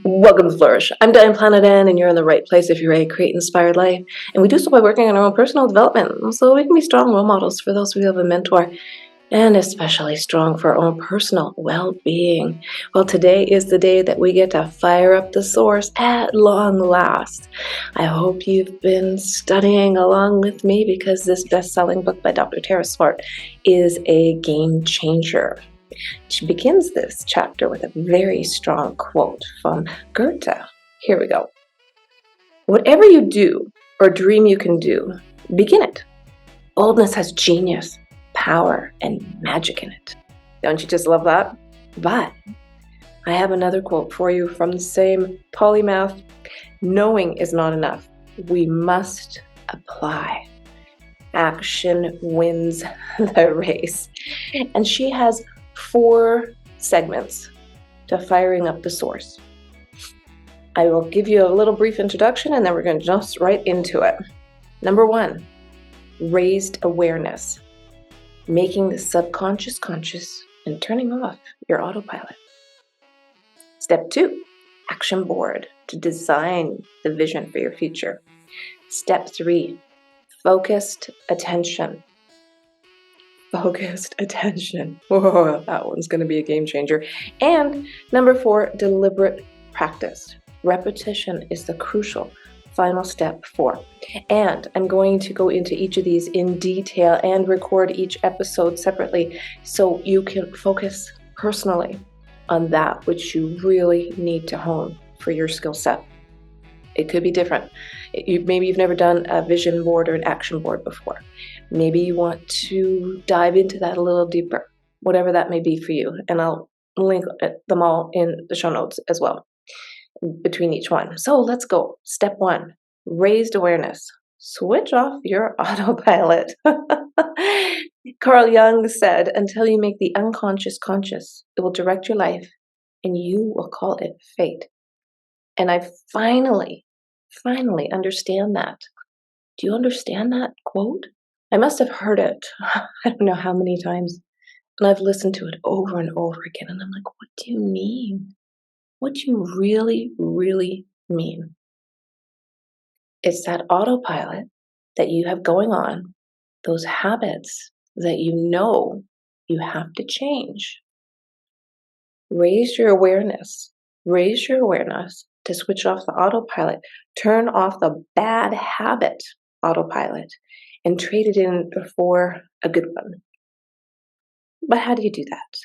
Welcome to Flourish. I'm Diane Planidin, and you're in the right place if you're ready to create an inspired life. And we do so by working on our own personal development, so we can be strong role models for those who have a mentor, and especially strong for our own personal well-being. Well, today is the day that we get to fire up the source at long last. I hope you've been studying along with me, because this best-selling book by Dr. Tara Swart is a game changer. She begins this chapter with a very strong quote from Goethe. Here we go. Whatever you do or dream you can do, begin it. Boldness has genius, power, and magic in it. Don't you just love that? But I have another quote for you from the same polymath. Knowing is not enough. We must apply. Action wins the race. And she has 4 segments to firing up the source. I will give you a little brief introduction, and then we're going to jump right into it. Number 1, raised awareness, making the subconscious conscious and turning off your autopilot. Step 2, action board to design the vision for your future. Step 3, focused attention. Focused attention. Whoa, that one's going to be a game changer. And number 4, deliberate practice. Repetition is the crucial final step 4. And I'm going to go into each of these in detail and record each episode separately, so you can focus personally on that which you really need to hone for your skill set. It could be different. Maybe you've never done a vision board or an action board before. Maybe you want to dive into that a little deeper, whatever that may be for you. And I'll link them all in the show notes as well, between each one. So let's go. Step 1, raised awareness. Switch off your autopilot. Carl Jung said, until you make the unconscious conscious, it will direct your life, and you will call it fate. And I finally understand that. Do you understand that quote? I must have heard it, I don't know how many times, and I've listened to it over and over again, and I'm like, what do you mean? What do you really, really mean? It's that autopilot that you have going on, those habits that you know you have to change. Raise your awareness. Raise your awareness to switch off the autopilot. Turn off the bad habit autopilot and trade it in for a good one. But how do you do that?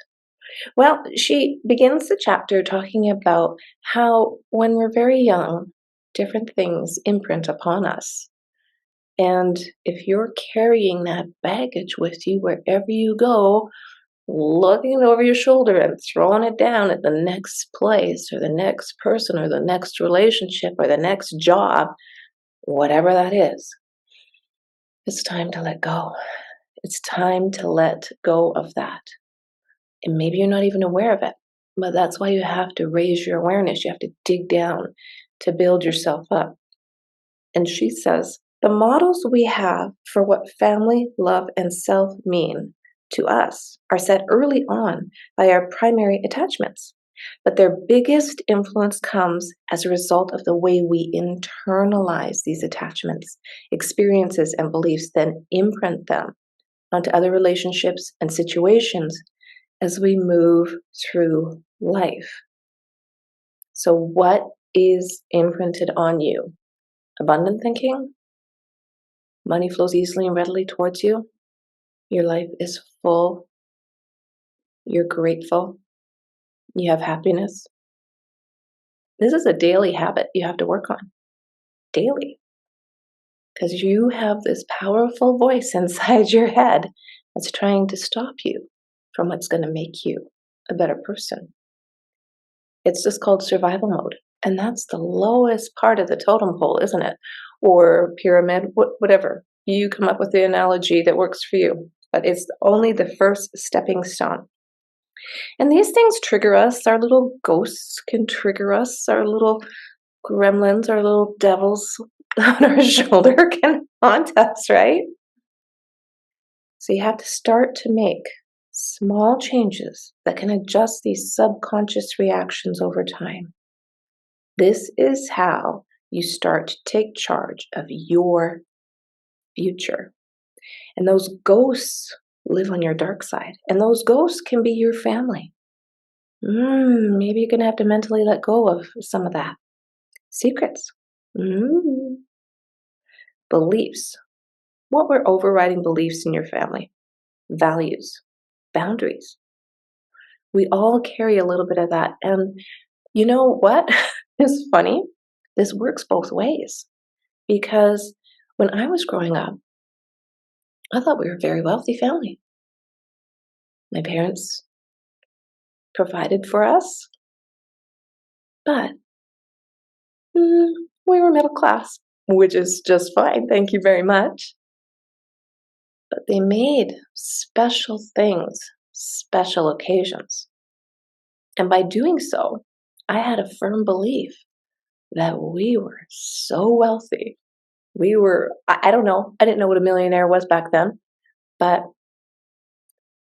Well, she begins the chapter talking about how when we're very young, different things imprint upon us. And if you're carrying that baggage with you wherever you go, looking over your shoulder and throwing it down at the next place or the next person or the next relationship or the next job, whatever that is, it's time to let go. It's time to let go of that. And maybe you're not even aware of it, but that's why you have to raise your awareness. You have to dig down to build yourself up. And she says, the models we have for what family, love, and self mean to us are set early on by our primary attachments, but their biggest influence comes as a result of the way we internalize these attachments, experiences, and beliefs, then imprint them onto other relationships and situations as we move through life. So what is imprinted on you? Abundant thinking? Money flows easily and readily towards you? Your life is full. You're grateful. You have happiness. This is a daily habit you have to work on. Daily. Because you have this powerful voice inside your head that's trying to stop you from what's going to make you a better person. It's just called survival mode. And that's the lowest part of the totem pole, isn't it? Or pyramid, whatever. You come up with the analogy that works for you. But it's only the first stepping stone. And these things trigger us. Our little ghosts can trigger us. Our little gremlins, our little devils on our shoulder can haunt us, right? So you have to start to make small changes that can adjust these subconscious reactions over time. This is how you start to take charge of your future. And those ghosts live on your dark side. And those ghosts can be your family. Maybe you're going to have to mentally let go of some of that. Secrets. Beliefs. What were overriding beliefs in your family? Values. Boundaries. We all carry a little bit of that. And you know what is funny? This works both ways. Because when I was growing up, I thought we were a very wealthy family. My parents provided for us, but we were middle class, which is just fine. Thank you very much. But they made special things, special occasions. And by doing so, I had a firm belief that we were so wealthy. We were, I don't know, I didn't know what a millionaire was back then, but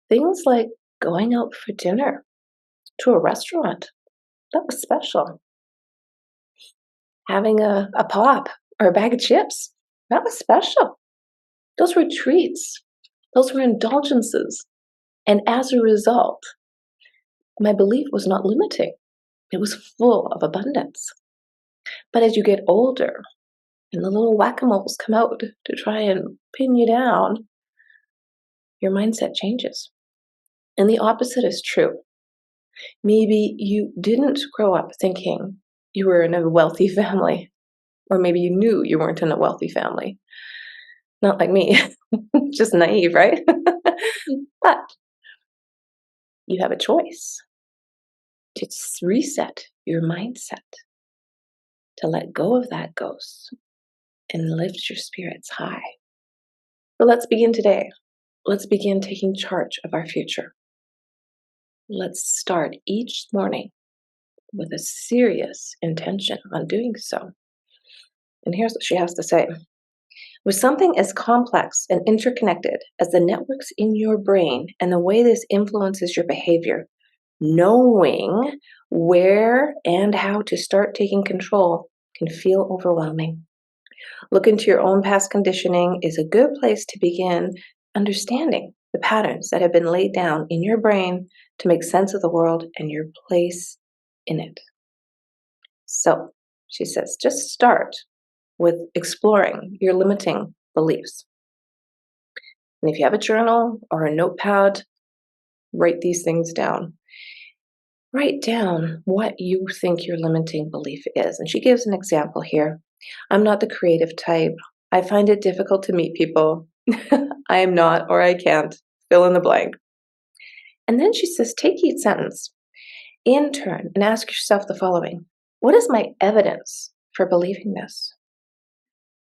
things like going out for dinner to a restaurant, that was special. Having a pop or a bag of chips, that was special. Those were treats. Those were indulgences. And as a result, my belief was not limiting. It was full of abundance. But as you get older and the little whack-a-moles come out to try and pin you down, your mindset changes. And the opposite is true. Maybe you didn't grow up thinking you were in a wealthy family, or maybe you knew you weren't in a wealthy family. Not like me, just naive, right? But you have a choice to reset your mindset, to let go of that ghost and lift your spirits high. So let's begin today. Let's begin taking charge of our future. Let's start each morning with a serious intention on doing so. And here's what she has to say. With something as complex and interconnected as the networks in your brain and the way this influences your behavior, knowing where and how to start taking control can feel overwhelming. Look into your own past conditioning is a good place to begin understanding the patterns that have been laid down in your brain to make sense of the world and your place in it. So, she says, just start with exploring your limiting beliefs. And if you have a journal or a notepad, write these things down. Write down what you think your limiting belief is. And she gives an example here. I'm not the creative type. I find it difficult to meet people. I am not, or I can't. Fill in the blank. And then she says, take each sentence in turn and ask yourself the following. What is my evidence for believing this?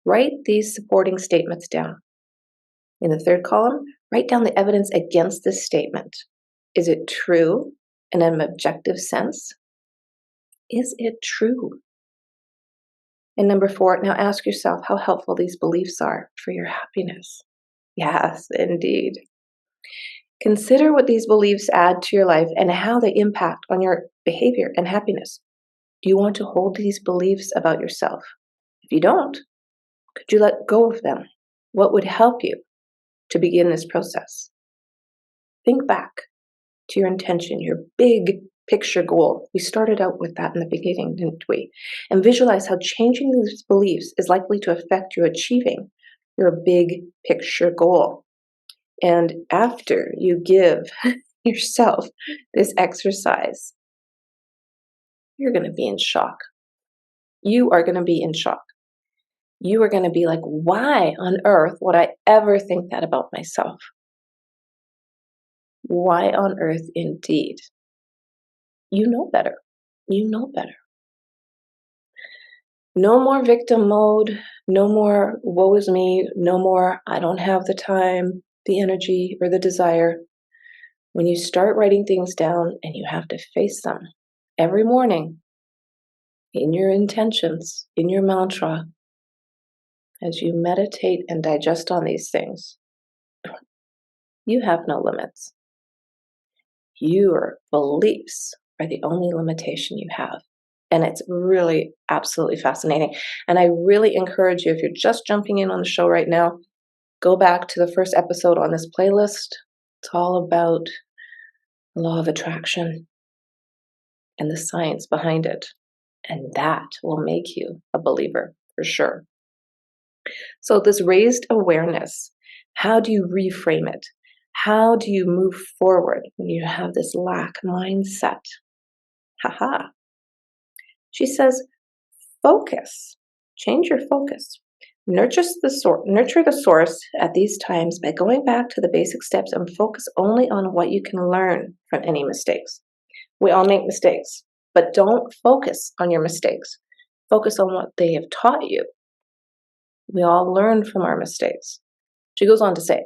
Write these supporting statements down. In the third column, write down the evidence against this statement. Is it true in an objective sense? Is it true? And number 4, now ask yourself how helpful these beliefs are for your happiness. Yes, indeed. Consider what these beliefs add to your life and how they impact on your behavior and happiness. Do you want to hold these beliefs about yourself? If you don't, could you let go of them? What would help you to begin this process? Think back to your intention, your big picture goal. We started out with that in the beginning, didn't we? And visualize how changing these beliefs is likely to affect you achieving your big picture goal. And after you give yourself this exercise, you're going to be in shock. You are going to be in shock. You are going to be like, why on earth would I ever think that about myself? Why on earth indeed? You know better. You know better. No more victim mode. No more woe is me. No more I don't have the time, the energy, or the desire. When you start writing things down and you have to face them every morning in your intentions, in your mantra, as you meditate and digest on these things, you have no limits. Your beliefs are the only limitation you have. And it's really absolutely fascinating. And I really encourage you, if you're just jumping in on the show right now, go back to the first episode on this playlist. It's all about the law of attraction and the science behind it. And that will make you a believer for sure. So this raised awareness, how do you reframe it? How do you move forward when you have this lack mindset? Haha. She says, focus. Change your focus. Nurture the source at these times by going back to the basic steps and focus only on what you can learn from any mistakes. We all make mistakes, but don't focus on your mistakes. Focus on what they have taught you. We all learn from our mistakes. She goes on to say,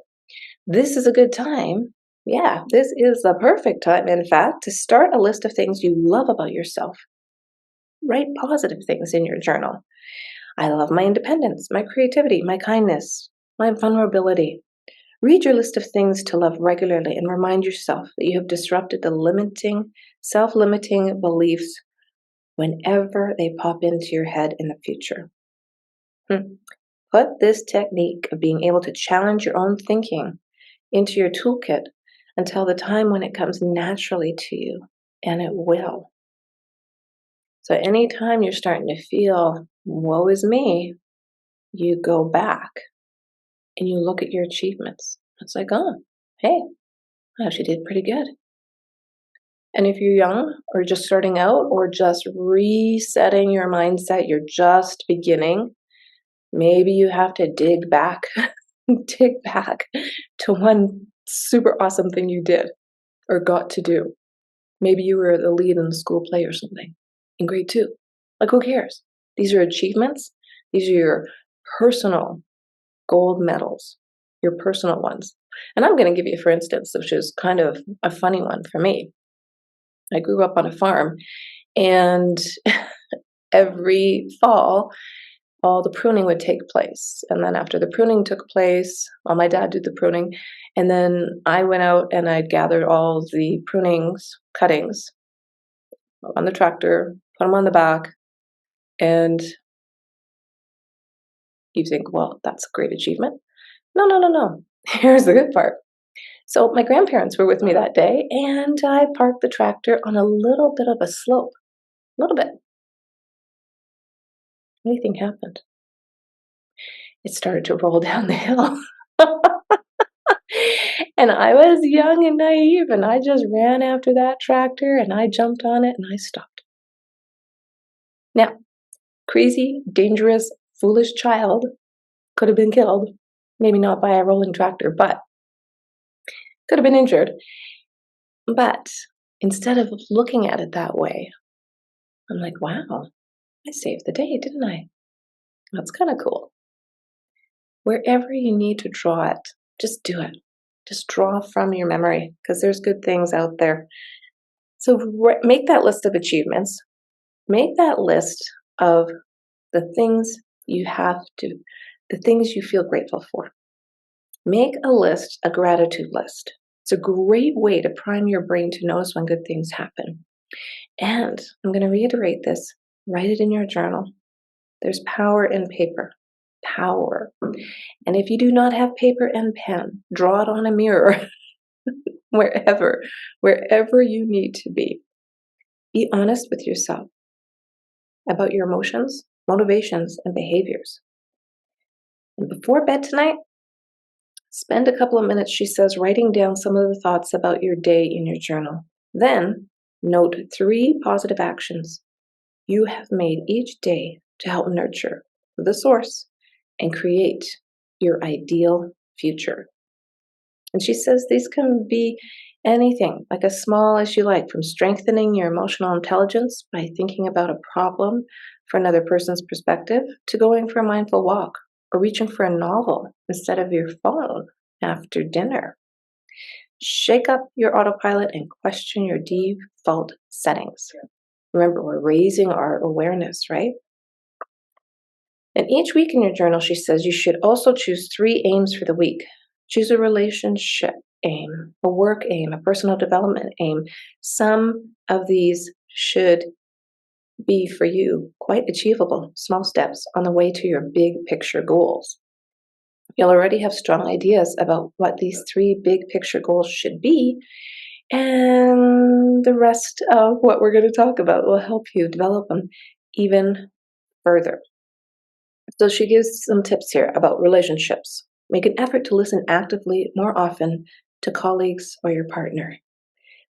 this is a good time. Yeah, this is the perfect time, in fact, to start a list of things you love about yourself. Write positive things in your journal. I love my independence, my creativity, my kindness, my vulnerability. Read your list of things to love regularly and remind yourself that you have disrupted the self-limiting beliefs whenever they pop into your head in the future. Put this technique of being able to challenge your own thinking into your toolkit until the time when it comes naturally to you, and it will. So anytime you're starting to feel, woe is me, you go back and you look at your achievements. It's like, oh, hey, I actually did pretty good. And if you're young or just starting out or just resetting your mindset, you're just beginning, maybe you have to dig back to one super awesome thing you did or got to do. Maybe you were the lead in the school play or something in grade 2. Like, who cares? These are achievements. These are your personal gold medals, your personal ones. And I'm going to give you, for instance, which is kind of a funny one for me. I grew up on a farm, and every fall, all the pruning would take place. And then after the pruning took place, well, my dad did the pruning, and then I went out and I'd gathered all the cuttings on the tractor, put them on the back, and you think, well, that's a great achievement. No. Here's the good part. So my grandparents were with me that day, and I parked the tractor on a little bit of a slope. A little bit. What do you think happened? It started to roll down the hill. And I was young and naive, and I just ran after that tractor, and I jumped on it, and I stopped. Now, crazy, dangerous, foolish child could have been killed. Maybe not by a rolling tractor, but could have been injured. But instead of looking at it that way, I'm like, wow, I saved the day, didn't I? That's kind of cool. Wherever you need to draw it, just do it. Just draw from your memory, because there's good things out there. So make that list of achievements. Make that list of the things the things you feel grateful for. Make a gratitude list. It's a great way to prime your brain to notice when good things happen. And I'm going to reiterate this, write it in your journal. There's power in paper. Power. And if you do not have paper and pen, draw it on a mirror. wherever you need to be. Be honest with yourself about your emotions, motivations, and behaviors. And before bed tonight, spend a couple of minutes, she says, writing down some of the thoughts about your day in your journal. Then note 3 positive actions you have made each day to help nurture the source and create your ideal future. And she says these can be anything, like as small as you like, from strengthening your emotional intelligence by thinking about a problem from another person's perspective, to going for a mindful walk or reaching for a novel instead of your phone after dinner. Shake up your autopilot and question your default settings. Remember, we're raising our awareness, right? And each week in your journal, she says you should also choose 3 aims for the week. Choose a relationship aim, a work aim, a personal development aim. Some of these should be for you quite achievable small steps on the way to your big picture goals. You'll already have strong ideas about what these 3 big picture goals should be, and the rest of what we're going to talk about will help you develop them even further. So she gives some tips here about relationships. Make an effort to listen actively more often to colleagues or your partner.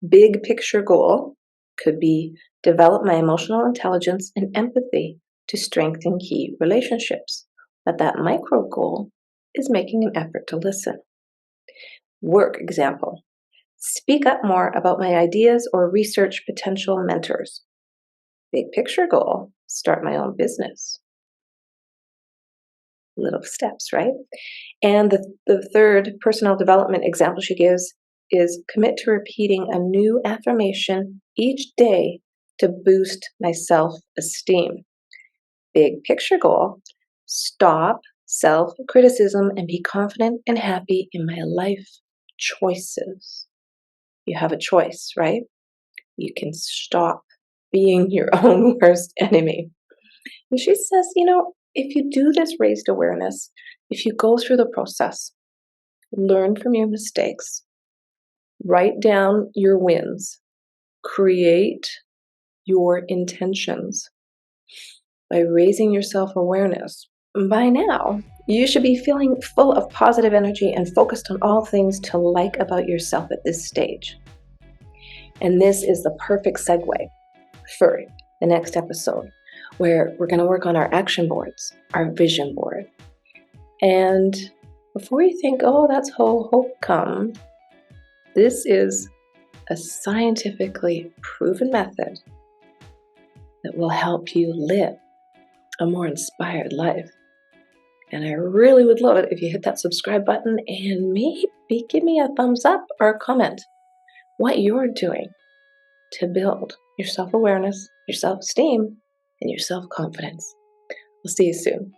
Big picture goal could be develop my emotional intelligence and empathy to strengthen key relationships. But that micro goal is making an effort to listen. Work example. Speak up more about my ideas or research potential mentors. Big picture goal, start my own business. Little steps, right? And the third personal development example she gives is commit to repeating a new affirmation each day to boost my self-esteem. Big picture goal, stop self-criticism and be confident and happy in my life choices. You have a choice, right? You can stop being your own worst enemy. And she says, if you do this raised awareness, if you go through the process, learn from your mistakes, write down your wins, create your intentions by raising your self-awareness, by now, you should be feeling full of positive energy and focused on all things to like about yourself at this stage. And this is the perfect segue for the next episode, where we're going to work on our action boards, our vision board. And before you think, oh, that's hope come, this is a scientifically proven method that will help you live a more inspired life. And I really would love it if you hit that subscribe button and maybe give me a thumbs up or a comment what you're doing to build your self-awareness, your self-esteem, and your self-confidence. We'll see you soon.